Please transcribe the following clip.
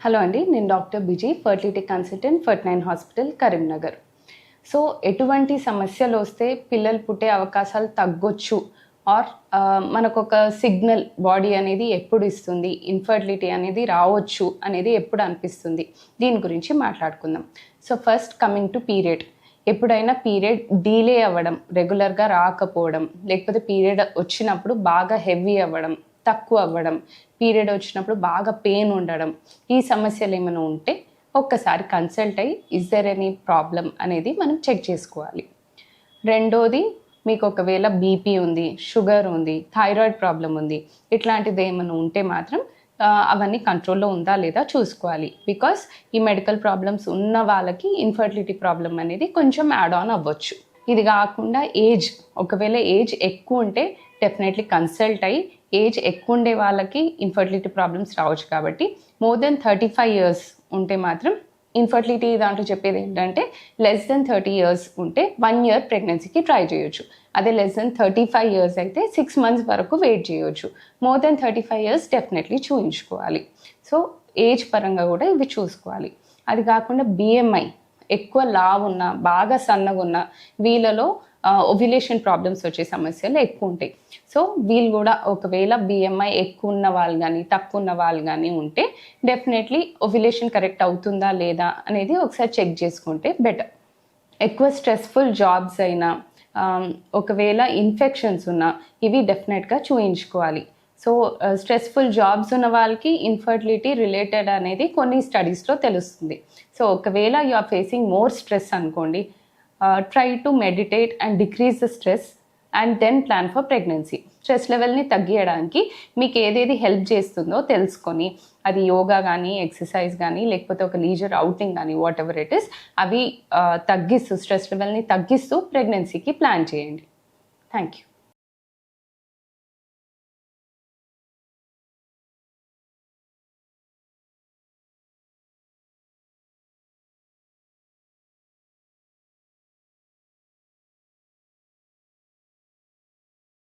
Hello అండి, నేను doctor బిజీ, ఫర్టిలిటీ కన్సల్టెంట్, ఫర్ట్9 హాస్పిటల్, కరీంనగర్. సో ఎటువంటి సమస్యలు వస్తే పిల్లలు పుట్టే అవకాశాలు తగ్గొచ్చు ఆర్ మనకొక సిగ్నల్ బాడీ అనేది ఎప్పుడు ఇస్తుంది, ఇన్ఫర్టిలిటీ అనేది రావచ్చు అనేది ఎప్పుడు అనిపిస్తుంది, దీని గురించి మాట్లాడుకుందాం. So first coming to period. ఎప్పుడైనా పీరియడ్ డిలే అవ్వడం, రెగ్యులర్గా రాకపోవడం, లేకపోతే పీరియడ్ వచ్చినప్పుడు బాగా హెవీ అవ్వడం, తక్కువ అవ్వడం, పీరియడ్ వచ్చినప్పుడు బాగా పెయిన్ ఉండడం, ఈ సమస్యలు ఏమైనా ఉంటే ఒక్కసారి కన్సల్ట్ అయ్యి ఇస్ దర్ ఎనీ ప్రాబ్లం అనేది మనం చెక్ చేసుకోవాలి. రెండోది, మీకు ఒకవేళ బీపీ ఉంది, షుగర్ ఉంది, థైరాయిడ్ ప్రాబ్లం ఉంది, ఇట్లాంటిది ఏమైనా ఉంటే మాత్రం అవన్నీ కంట్రోల్లో ఉందా లేదా చూసుకోవాలి. బికాస్ ఈ మెడికల్ ప్రాబ్లమ్స్ ఉన్న వాళ్ళకి ఇన్ఫర్టిలిటీ ప్రాబ్లం అనేది కొంచెం యాడ్ ఆన్ అవ్వచ్చు. ఇది కాకుండా ఏజ్, ఒకవేళ ఏజ్ ఎక్కువ ఉంటే డెఫినెట్లీ కన్సల్ట్ అయ్యి, ఏజ్ ఎక్కువ ఉండే వాళ్ళకి ఇన్ఫర్టిలిటీ ప్రాబ్లమ్స్ రావచ్చు. కాబట్టి మోర్ దెన్ 35 years ఉంటే మాత్రం ఇన్ఫర్టిలిటీ దాంట్లో చెప్పేది ఏంటంటే లెస్ దెన్ 30 years ఉంటే 1 year ప్రెగ్నెన్సీకి ట్రై చేయొచ్చు. అదే లెస్ దెన్ 35 years అయితే 6 months వరకు వెయిట్ చేయొచ్చు. మోర్ దెన్ 35 years డెఫినెట్లీ చూయించుకోవాలి. సో ఏజ్ పరంగా కూడా ఇవి చూసుకోవాలి. అది కాకుండా బిఎంఐ, ఎక్కువ లావు ఉన్న, బాగా సన్నగా ఉన్న వీళ్ళలో ఓవ్యులేషన్ ప్రాబ్లమ్స్ వచ్చే సమస్యలు ఎక్కువ ఉంటాయి. సో వీళ్ళు కూడా ఒకవేళ బిఎంఐ ఎక్కువ ఉన్న వాళ్ళు కానీ తక్కువ ఉన్న వాళ్ళు కానీ ఉంటే డెఫినెట్లీ ఓవ్యులేషన్ కరెక్ట్ అవుతుందా లేదా అనేది ఒకసారి చెక్ చేసుకుంటే బెటర్. ఎక్కువ స్ట్రెస్ఫుల్ జాబ్స్ అయినా, ఒకవేళ ఇన్ఫెక్షన్స్ ఉన్నా ఇవి డెఫినెట్గా చూయించుకోవాలి. సో స్ట్రెస్ఫుల్ జాబ్స్ ఉన్న వాళ్ళకి ఇన్ఫర్టిలిటీ రిలేటెడ్ అనేది కొన్ని స్టడీస్లో తెలుస్తుంది. సో ఒకవేళ you are facing more stress అనుకోండి, try to meditate and decrease the stress and then plan for pregnancy. Stress లెవెల్ని తగ్గియడానికి మీకు ఏదేది హెల్ప్ చేస్తుందో తెలుసుకొని, అది యోగా కానీ, ఎక్సర్సైజ్ కానీ, లేకపోతే ఒక లీజర్ అవుటింగ్ కానీ, వాట్ ఎవర్ ఇట్ ఈస్, అవి తగ్గిస్తూ, స్ట్రెస్ లెవెల్ని తగ్గిస్తూ ప్రెగ్నెన్సీకి ప్లాన్ చేయండి. Thank you.